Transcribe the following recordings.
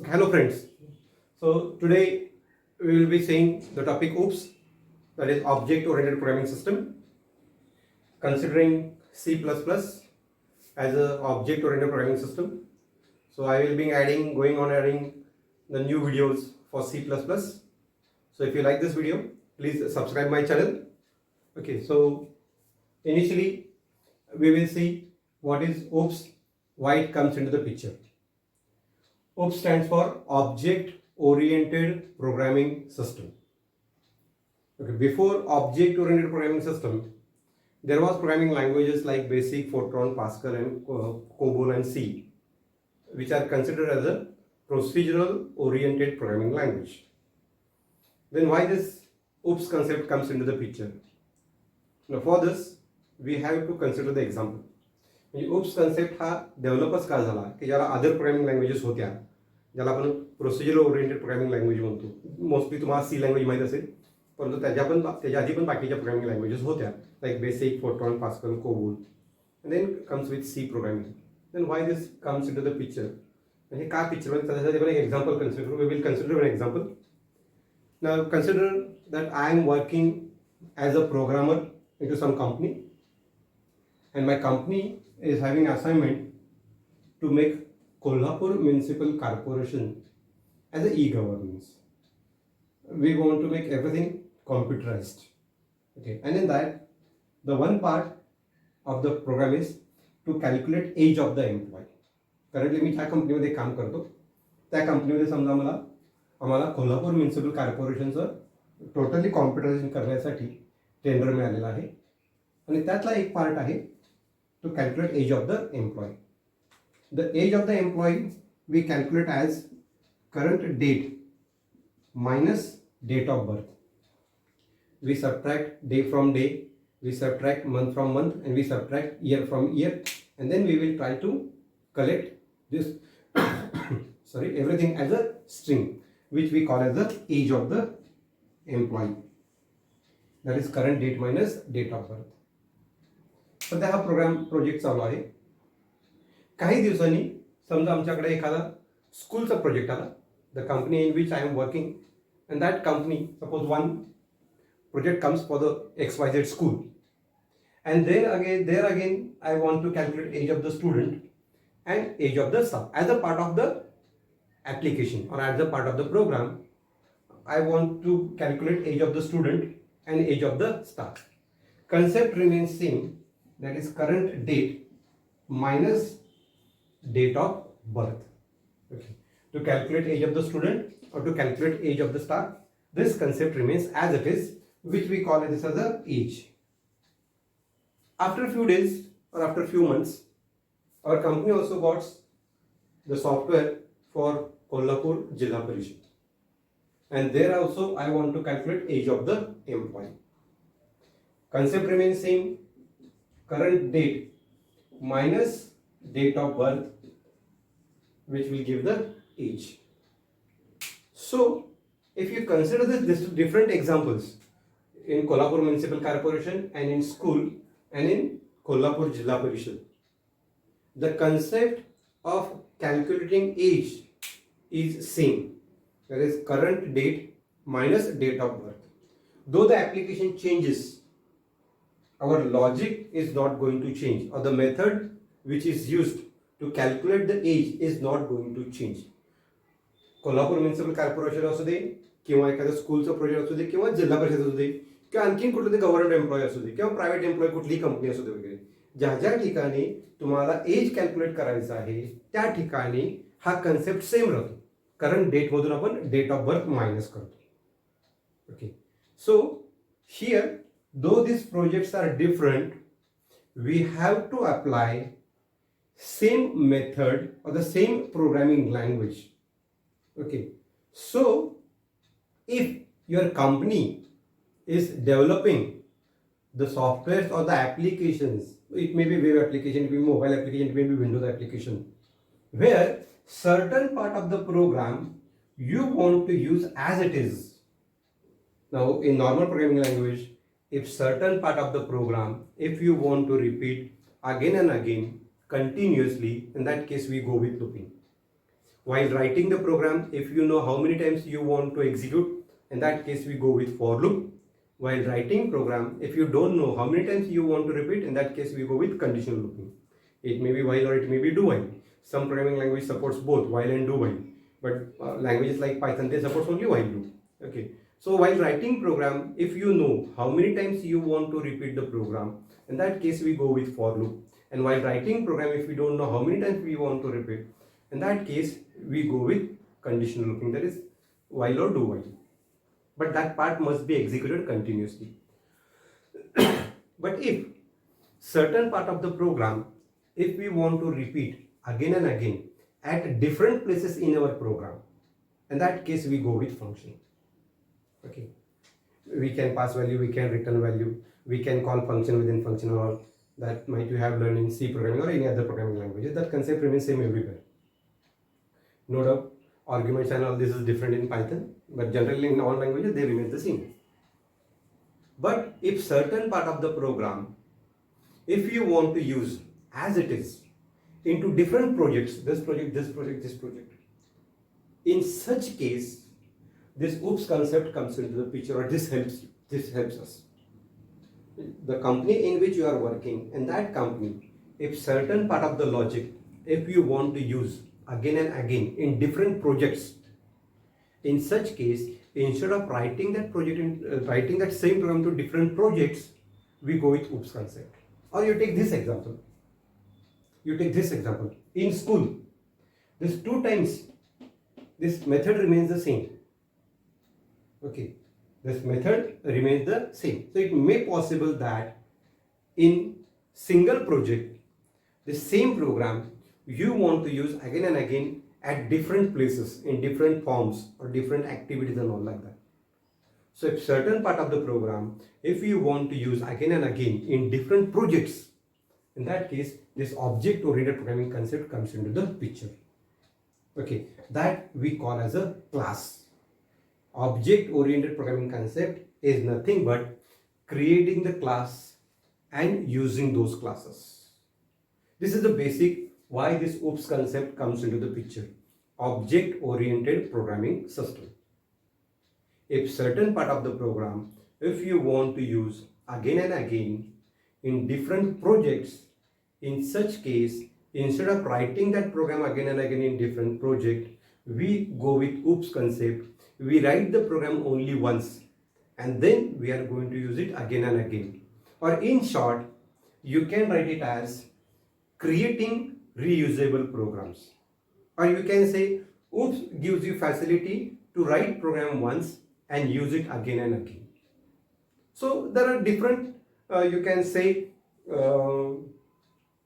Hello friends. So today we will be saying the topic OOPS, that is Object Oriented Programming System, considering C++ as a Object Oriented Programming System. So I will be going on adding the new videos for C++. So if you like this video, please subscribe my channel. Okay, so initially we will see what is OOPS, why it comes into the picture. OOPS stands for Object Oriented Programming System. Okay, before Object Oriented Programming System, there was programming languages like BASIC, Fortran, Pascal, and COBOL and C, which are considered as a procedural oriented programming language. Then why this OOPS concept comes into the picture? Now for this, we have to consider the example. म्हणजे OOPS concept हा डेव्हलपच का झाला की ज्याला other programming languages होत्या, ज्याला आपण procedural oriented programming language म्हणतो. मोस्टली तुम्हाला सी लँग्वेज माहीत असेल, परंतु त्याच्या आधी पण बाकीच्या प्रोग्रामिंग लँग्वेजेस होत्या like BASIC, Fortran, Pascal, COBOL, and then comes with C programming. Then why this comes into the picture, म्हणजे काय पिक्चर त्याच्यासाठी आपण एक एक्झाम्पल कन्सिडर करू. We will consider an example. Now consider that I am working as a programmer into some company, and my company is having assignment to make Kolhapur Municipal Corporation as a e-governance. We want to make everything computerized. Okay, and in that, the one part of the program is to calculate age of the employee. Currently मी ज्या कंपनीमध्ये काम करतो त्या कंपनीमध्ये समजा आम्हाला Kolhapur municipal कॉर्पोरेशनचं totally computerisation करण्यासाठी tender मिळालेलं आहे, आणि त्यातला एक पार्ट आहे to calculate age of the employee. The age of the employee we calculate as current date minus date of birth. We subtract day from day, we subtract month from month, and we subtract year from year, and then we will try to collect this everything as a string, which we call as the age of the employee. That is current date minus date of birth. सध्या हा project चालू आहे. काही दिवसांनी समजा आमच्याकडे एखादा स्कूलचा प्रोजेक्ट आला, the company in which I am working, and that company suppose one project comes for the XYZ school, and there again I want to calculate age of the student and age of the staff as a part of the application or as a part of the program. I want to calculate age of the student and age of the staff. Concept remains same, that is current date minus date of birth. Okay. To calculate age of the student or to calculate age of the staff, this concept remains as it is, which we call this as a age. After a few days or after a few months, our company also got the software for Kolhapur Jilla Parishad, and there also I want to calculate age of the employee. Concept remains same, current date minus date of birth, which will give the age. So if you consider this different examples in Kolhapur Municipal Corporation and in school and in Kolhapur Jilla Parishad, the concept of calculating age is same, that is current date minus date of birth. Though the application changes, our logic is not going to change, or the method which is used to calculate the age is not going to change. Kolhapur municipal corporation असू दे, किंवा एखाद्या स्कूलचं project असू दे, किंवा जिल्हा परिषद असू दे, किंवा आणखीन कुठलं ते गव्हर्नमेंट एम्प्लॉय असू दे, किंवा प्रायव्हेट एम्प्लॉय कुठलीही कंपनी असू दे वगैरे, ज्या ज्या ठिकाणी तुम्हाला एज कॅल्क्युलेट करायचं आहे त्या ठिकाणी हा कन्सेप्ट सेम राहतो. करंट डेटमधून आपण डेट ऑफ बर्थ मायनस करतो. Okay, so here though these projects are different, we have to apply same method or the same programming language. Okay, so if your company is developing the softwares or the applications, it may be web application, it may be mobile application, it may be Windows application, where certain part of the program you want to use as it is. Now in normal programming language, if certain part of the program, if you want to repeat again and again continuously, in that case we go with looping. While writing the program, if you know how many times you want to execute, in that case we go with for loop. While writing program, if you don't know how many times you want to repeat, in that case we go with conditional looping. It may be while or it may be do while. Some programming language supports both while and do while, but languages like Python, they support only while loop. Okay. So while writing program, if you know how many times you want to repeat the program, in that case we go with for loop. And while writing program, if we don't know how many times we want to repeat, in that case we go with conditional looping, that is while or do while. But that part must be executed continuously. But if certain part of the program, if we want to repeat again and again at different places in our program, in that case we go with function. Okay, we can pass value, we can return value, we can call function within function, or that might you have learned in C programming or any other programming languages. That concept remains same everywhere. No doubt, arguments and all this is different in Python, but generally in all languages they remain the same. But if certain part of the program, if you want to use as it is into different projects, this project, this project, this project, in such case this oops concept comes into the picture, or this helps us. The company in which you are working, in that company, if certain part of the logic, if you want to use again and again in different projects, in such case, instead of writing that project writing that same program to different projects, we go with oops concept. Or you take this example. In school, this 2 times, this method remains the same. Okay, this method remains the same. So it may possible that in single project, the same program you want to use again and again at different places, in different forms or different activities and all like that. So if certain part of the program, if you want to use again and again in different projects, in that case, this object-oriented programming concept comes into the picture. Okay, that we call as a class. Object-oriented programming concept is nothing but creating the class and using those classes. This is the basic why this oops concept comes into the picture. Object-oriented programming system. If certain part of the program, if you want to use again and again in different projects, in such case, instead of writing that program again and again in different project, we go with oops concept. We write the program only once and then we are going to use it again and again. Or in short, you can write it as creating reusable programs. Or you can say oops gives you facility to write program once and use it again and again. So there are different you can say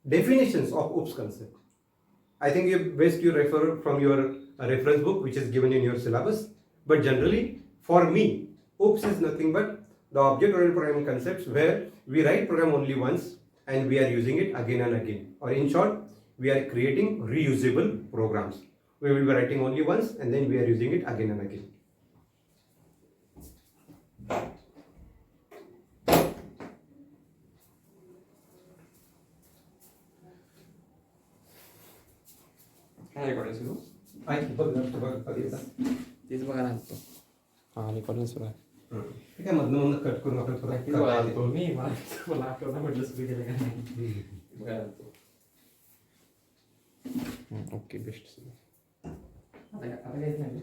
definitions of oops concept. I think best you refer from your reference book which is given in your syllabus. But generally, for me, oops is nothing but the object-oriented programming concepts where we write program only once and we are using it again and again. Or in short, we are creating reusable programs. We will be writing only once and then we are using it again and again. काय recording सुरू तेच बघायला आलतो हां recording सुरू आहे ठीक आहे मधनं कट करून आपण तेच बघायला आलतो मी मला आठवतं म्हटलं सुरू केलं का नाही बघायला आलतो ओके बेस्ट सुरू आता काहीच नाही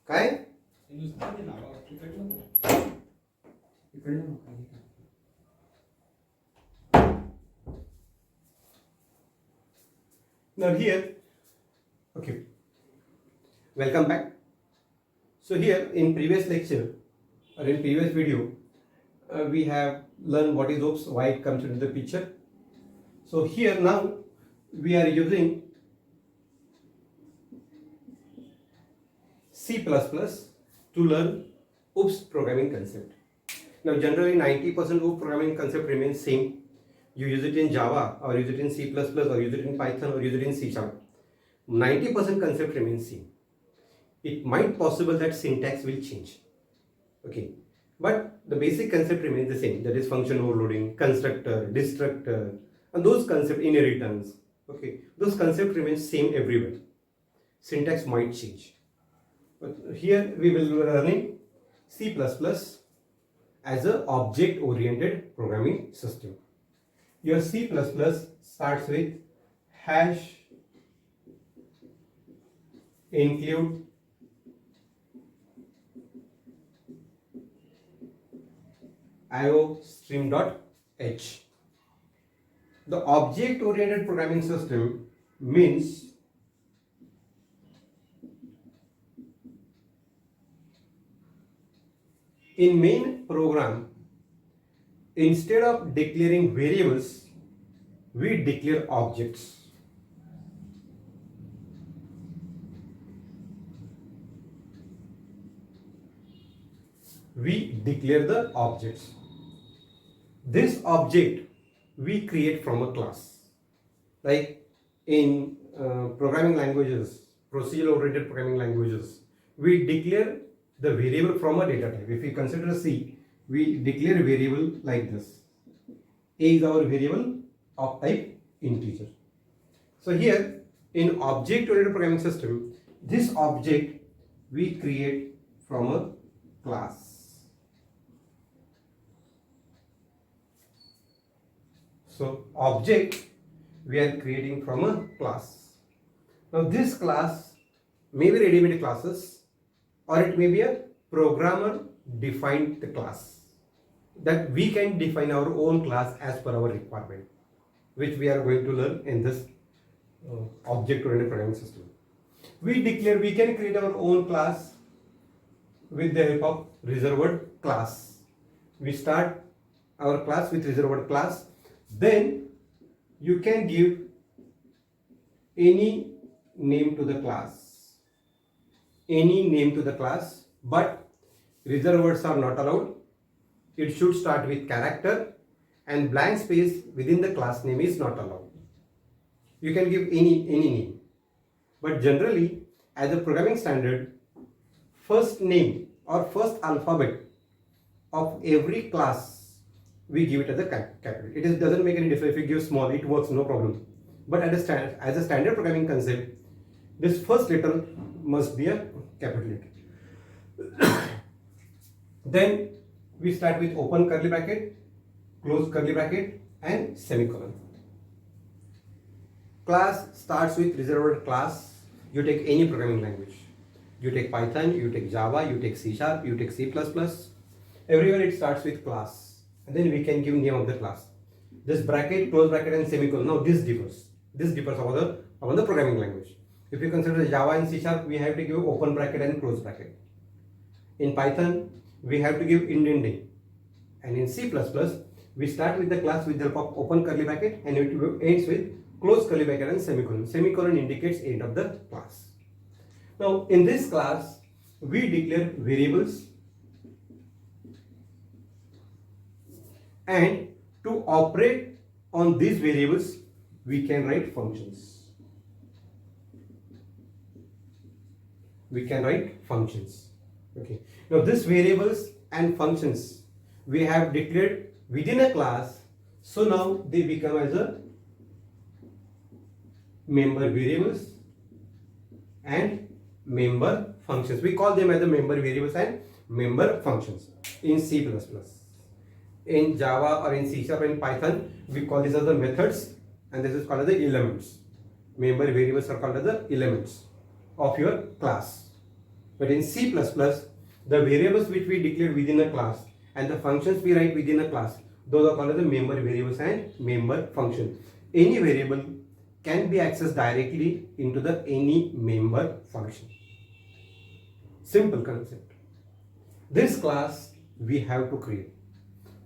काय इकडलं Now here, okay, welcome back. So here in previous lecture or in previous video, we have learned what is oops, why it comes into the picture. So here now we are using C++ to learn oops programming concept. Now generally 90% oops programming concept remains same. You use it in Java or use it in C++ or use it in Python or use it in C#. 90% concept remains same. It might possible that syntax will change. Okay. but the basic concept remains the same, that is function overloading, constructor, destructor, and those concept inheritance. Okay, those concept remains same everywhere. Syntax might change, but here we will be learning C++ as a object oriented programming system. Your C++ starts with hash include iostream.h. The object oriented programming system means in main program, instead of declaring variables, we declare objects. We declare the objects. This object we create from a class. Like in programming languages, procedural oriented programming languages, we declare the variable from a data type. If we consider C, we declare a variable like this. A is our variable of type integer. So here in object oriented programming system, this object we create from a class. So object we are creating from a class. Now this class may be ready-made classes, or it may be a programmer defined class, that we can define our own class as per our requirement, which we are going to learn in this object-oriented programming system. We can create our own class with the help of reserved class. We start our class with reserved class. Then you can give any name to the class, but reserved words are not allowed. It should start with character, and blank space within the class name is not allowed. You can give any name, but generally as a programming standard, first name or first alphabet of every class we give it as a capital. It doesn't make any difference if you give small, it works, no problem. But as a standard programming concept, this first letter must be a capital letter. Then we start with open curly bracket, close curly bracket, and semicolon. Class starts with reserved class. You take any programming language. You take Python, you take Java, you take C#, you take C++. Everywhere it starts with class. And then we can give name of the class. This bracket, close bracket, and semicolon. Now this differs. This differs over the programming language. If you consider Java and C#, we have to give open bracket and close bracket. In Python, we have to give indenting. And in C++, we start with the class with the help of open curly bracket, and it ends with close curly bracket and semicolon. Semicolon indicates end of the class. Now in this class, we declare variables, and to operate on these variables, we can write functions. Okay. Now these variables and functions we have declared within a class, so now they become as a member variables and member functions. We call them as the member variables and member functions in C++. In Java or in C# or in Python, we call these as the methods, and this is called as the elements. Member variables are called as the elements of your class. But in C++, the variables which we declare within a class and the functions we write within a class, those are called as the member variables and member function. Any variable can be accessed directly into the any member function. Simple concept. This class we have to create.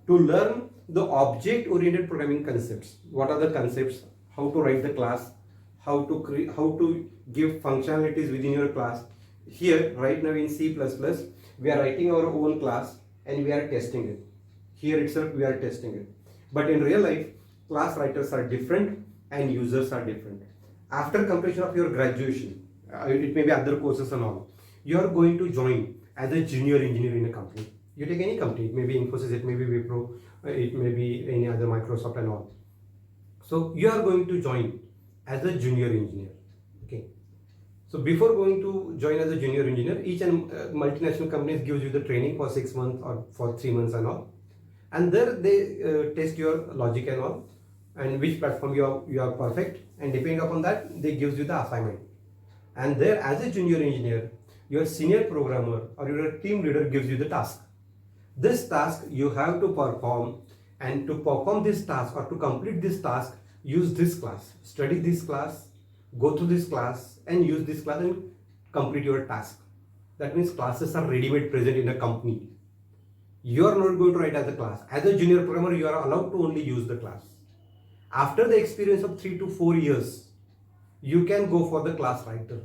To learn the object-oriented programming concepts, what are the concepts, how to write the class, how to give functionalities within your class. Here, right now in C++, we are writing our own class and we are testing it. Here itself we are testing it. But in real life, class writers are different and users are different. After completion of your graduation, it may be other courses and all, you are going to join as a junior engineer in a company. You take any company, it may be Infosys, it may be Wipro, it may be any other Microsoft and all. So you are going to join as a junior engineer. Okay. So before going to join as a junior engineer, each and multinational companies gives you the training for 6 months or for 3 months and all, and there they test your logic and all, and which platform you are perfect, and depending upon that they gives you the assignment. And there as a junior engineer, your senior programmer or your team leader gives you the task. This task you have to perform, and to perform this task or to complete this task, use this class, study this class, go through this class and use this class and complete your task. That means classes are ready-made present in a company. You are not going to write as a class. As a junior programmer, you are allowed to only use the class. After the experience of 3 to 4 years, you can go for the class writer.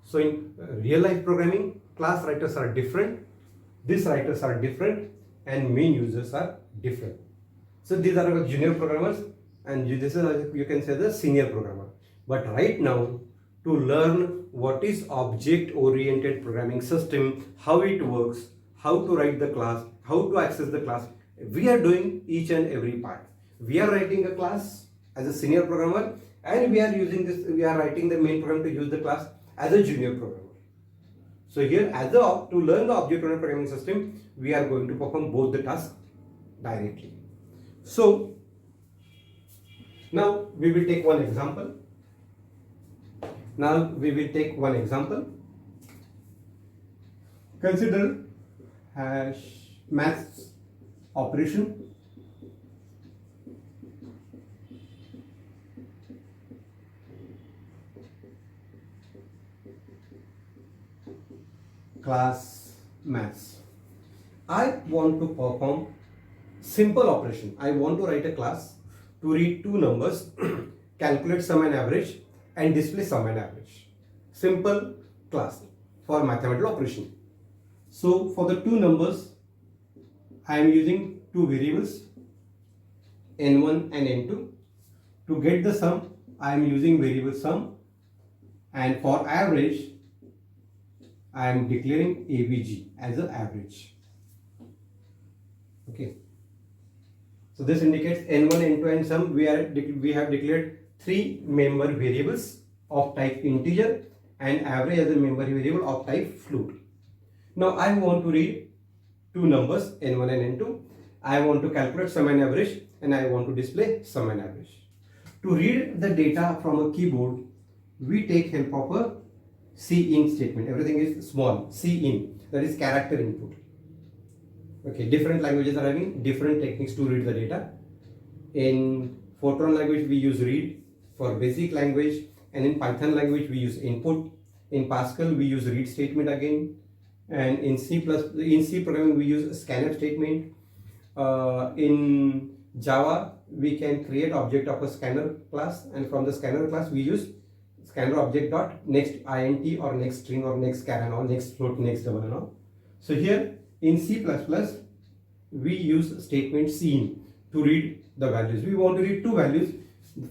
So in real life programming, class writers are different, these writers are different, and main users are different. So these are the junior programmers, and this is, you can say, the senior programmer. But right now, to learn what is object-oriented programming system, how it works, how to write the class, how to access the class, we are doing each and every part. We are writing a class as a senior programmer, and we are writing the main program to use the class as a junior programmer. So here, to learn the object-oriented programming system, we are going to perform both the tasks directly. So now we will take one example. Consider hash maths operation. Class maths. I want to perform simple operation. I want to write a class to read two numbers, calculate sum and average, and display sum and average. Simple class for mathematical operation. So for the two numbers, I am using two variables, n1 and n2. To get the sum, I am using variable sum, and for average, I am declaring AVG as an average. Okay. So this indicates n1, n2 and sum. We have declared three member variables of type integer and average as a member variable of type float. Now I want to read two numbers, n1 and n2. I want to calculate sum and average, and I want to display sum and average. To read the data from a keyboard, we take help of a cin statement. Everything is small, cin, that is character input. Okay, different languages are having different techniques to read the data. In Fortran language, we use read for basic language, and in Python language, we use input. In Pascal, we use read statement again, and in C programming, we use scanf statement. In Java, we can create object of a scanner class, and from the scanner class, we use scanner object dot next int or next string or next char and all, next float, next double and all. So here in C++, we use statement cin to read the values. We want to read two values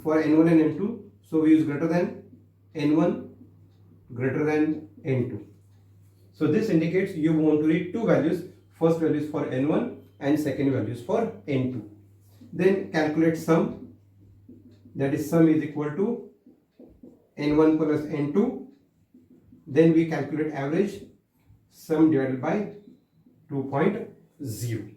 for n1 and n2. So we use greater than n1, greater than n2. So this indicates you want to read two values. First value is for n1 and second value is for n2. Then calculate sum. That is sum is equal to n1 plus n2. Then we calculate average, sum divided by 2.0.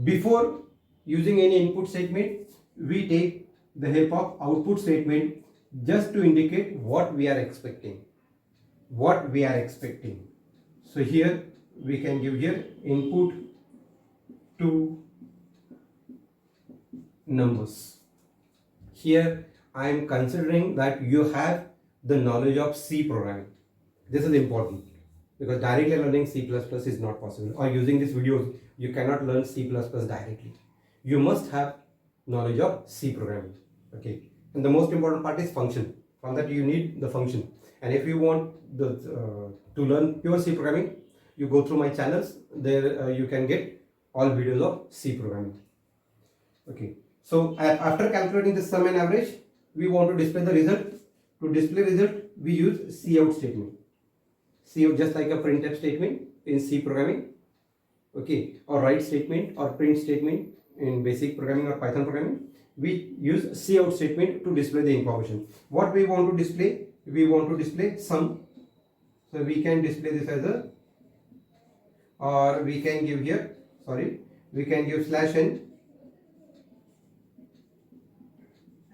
Before using any input statement, we take the help of output statement just to indicate what we are expecting. So here we can give here input to numbers. Here I am considering that you have the knowledge of C programming. This is important because directly learning C++ is not possible, or using this video you cannot learn C++ directly. You must have knowledge of C programming. Okay, and the most important part is function. From that you need the function, and if you want to learn pure C programming, you go through my channels. There you can get all videos of C programming. Okay, so after calculating the sum and average, we want to display the result. To display result, we use cout statement. Cout, just like a printf statement in C programming. okay, or write statement or print statement in basic programming or Python programming, we use cout statement to display the information. What we want to display? We want to display sum. So we can display this as a, or we can give here, sorry, we can give /n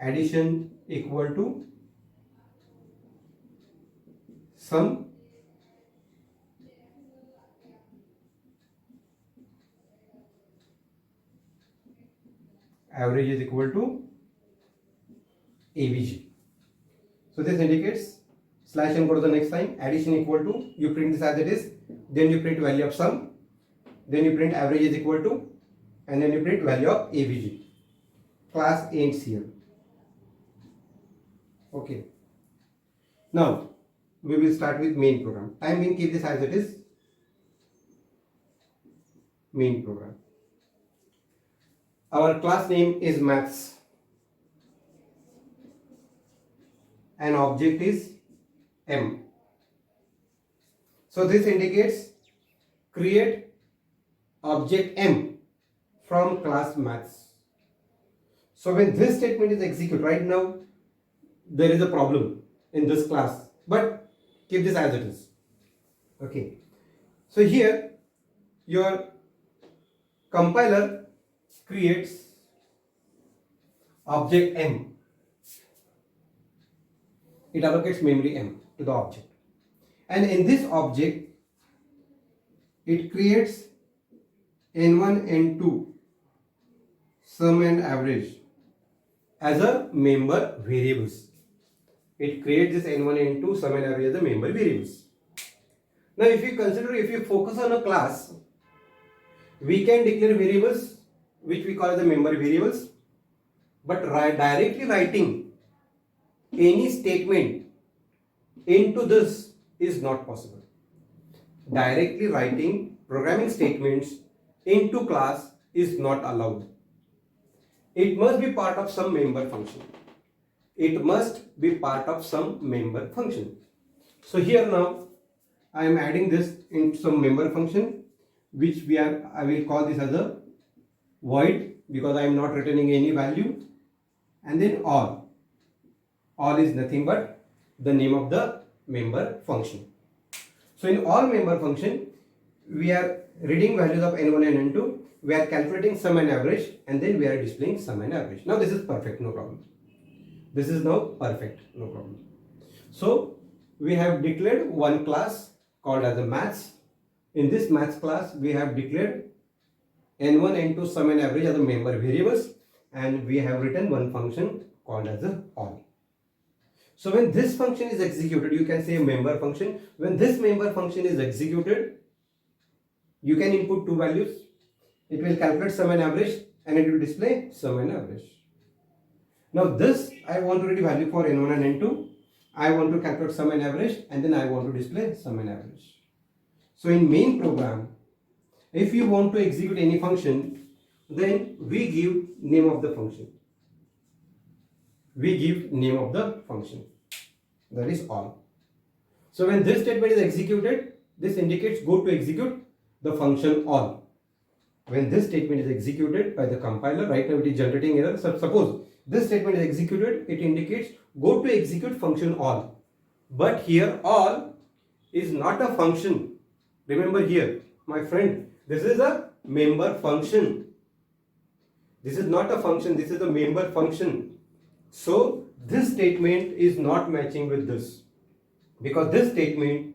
addition equal to sum average is equal to AVG. So this indicates /n, go to the next line, addition equal to, you print this as it is, then you print value of sum, then you print average is equal to, and then you print value of AVG. Class ends here. Okay. Now we will start with main program. Time being, keep this as it is. Main program. Our class name is maths. And object is M. So this indicates create object M from class maths. So when this statement is executed, right now there is a problem in this class, but keep this as it is. Okay. So here your compiler creates object M. It allocates memory M to the object, and in this object it creates n1, n2, sum and average as a member variables. It creates this n1, n2, sum and average as a member variables. Now if you focus on a class, we can declare variables which we call as the member variables, but directly writing any statement into this is not possible. Directly writing programming statements into class is not allowed. It must be part of some member function. It must be part of some member function. So here now I am adding this into some member function, which I will call this as a void, because I am not returning any value, and then all is nothing but the name of the member function. So in all member function, we are reading values of n1 and n2, we are calculating sum and average, and then we are displaying sum and average. Now this is perfect, no problem. This is now perfect, no problem. So we have declared one class called as a maths. In this maths class, we have declared n1, n2, sum and average as the member variables, and we have written one function called as a all. So when this function is executed, you can say a member function. When this member function is executed, you can input two values. It will calculate sum and average, and it will display sum and average. Now this I want to read value for n1 and n2. I want to calculate sum and average, and then I want to display sum and average. So in main program, if you want to execute any function, then we give name of the function. We give name of the function. That is all. So when this statement is executed, this indicates go to execute the function all. When this statement is executed by the compiler, right now it is generating error. So suppose this statement is executed, it indicates go to execute function all. But here all is not a function. Remember here, my friend, this is a member function. This is not a function, this is a member function. So this statement is not matching with this, because this statement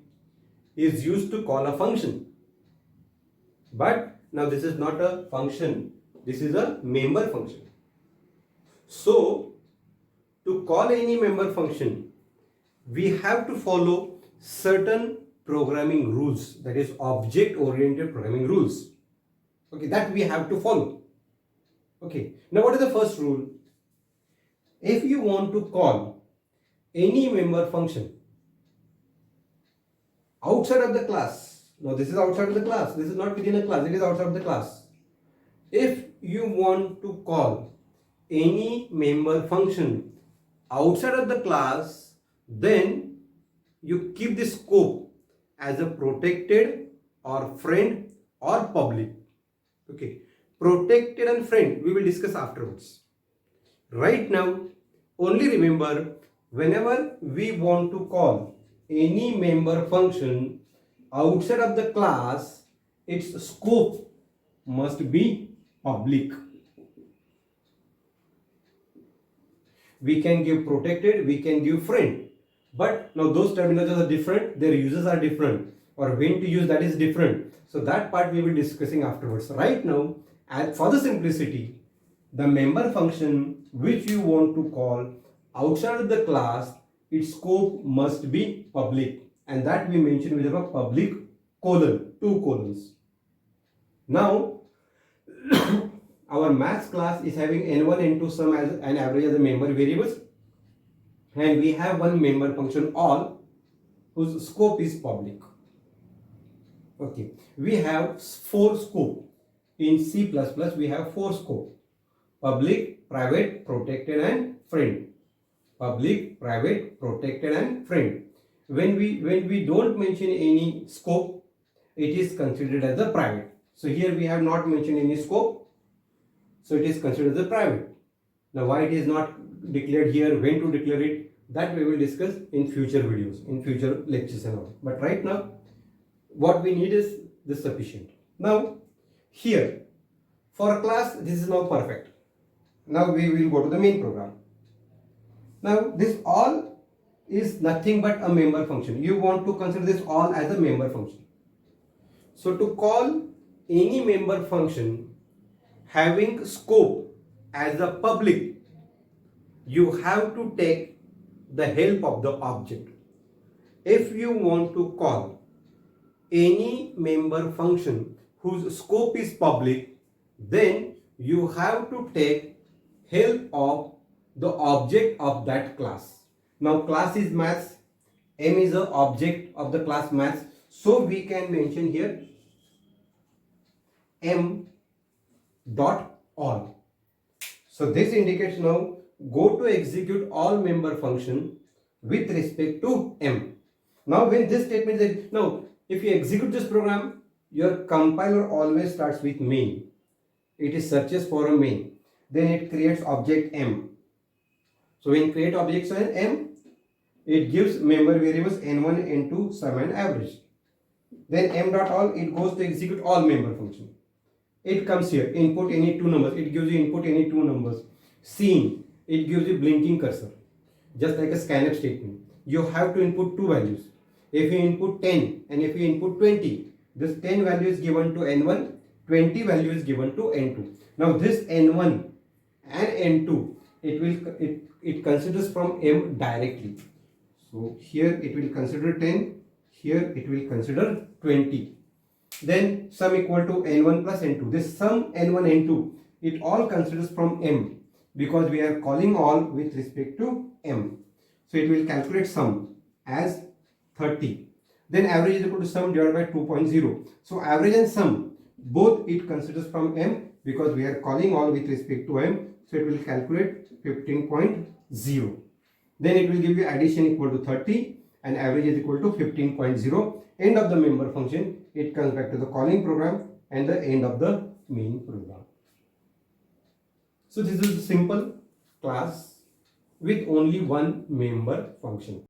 is used to call a function. But now this is not a function, this is a member function. So to call any member function, we have to follow certain programming rules, that is object oriented programming rules. Okay, that we have to follow. Okay, now what is the first rule? If you want to call any member function outside of the class, now this is outside of the class, this is not within a class, it is outside of the class. If you want to call any member function outside of the class, then you keep the scope as a protected or friend or public. Okay. Protected and friend we will discuss afterwards. Right now, only remember, whenever we want to call any member function outside of the class, its scope must be public. We can give protected, we can give friend, but now those terminologies are different, their uses are different, or when to use that is different. So that part we will be discussing afterwards. Right now, and for the simplicity, the member function which you want to call outside of the class, its scope must be public, and that we mention with a public colon, 2 colons. Now our maths class is having n1 n2 sum as an average as the member variables, and we have one member function all whose scope is public. Okay, we have 4 scope. In C++ we have 4 scope: public, private, protected and friend. Public, private, protected and friend. When we don't mention any scope, it is considered as a private. So here we have not mentioned any scope, so it is considered as a private. Now why it is not declared here, when to declare it, that we will discuss in future videos, in future lectures and all. But right now, what we need is this sufficient. Now here, for a class, this is now perfect. Now we will go to the main program. Now this all is nothing but a member function. You want to consider this all as a member function. So to call any member function having scope as a public, you have to take the help of the object. If you want to call any member function whose scope is public, then you have to take help of the object of that class. Now class is maths, M is the object of the class maths, so we can mention here M dot all. So this indicates now go to execute all member function with respect to M. Now when this statement is, now if you execute this program, your compiler always starts with main. It is searches for a main, then it creates object M. So when create objects M, it gives member variables n1, n2, sum and average. Then M dot all, it goes to execute all member function. It comes here, input any 2 numbers, it gives you input any 2 numbers. Scene, it gives you blinking cursor, just like a scanf statement. You have to input 2 values. If you input 10 and if you input 20, this 10 value is given to n1, 20 value is given to n2. Now this n1 and n2, it considers from M directly. So here it will consider 10, here it will consider 20. Then sum equal to n1 plus n2. This sum n1 n2, it all considers from M because we are calling all with respect to M. So it will calculate sum as 30. Then average is equal to sum divided by 2.0. So average and sum, both it considers from M because we are calling all with respect to M. So it will calculate 15.0. Then it will give you addition equal to 30 and average is equal to 15.0. End of the member function, it comes back to the calling program and the end of the main program. So this is a simple class with only one member function.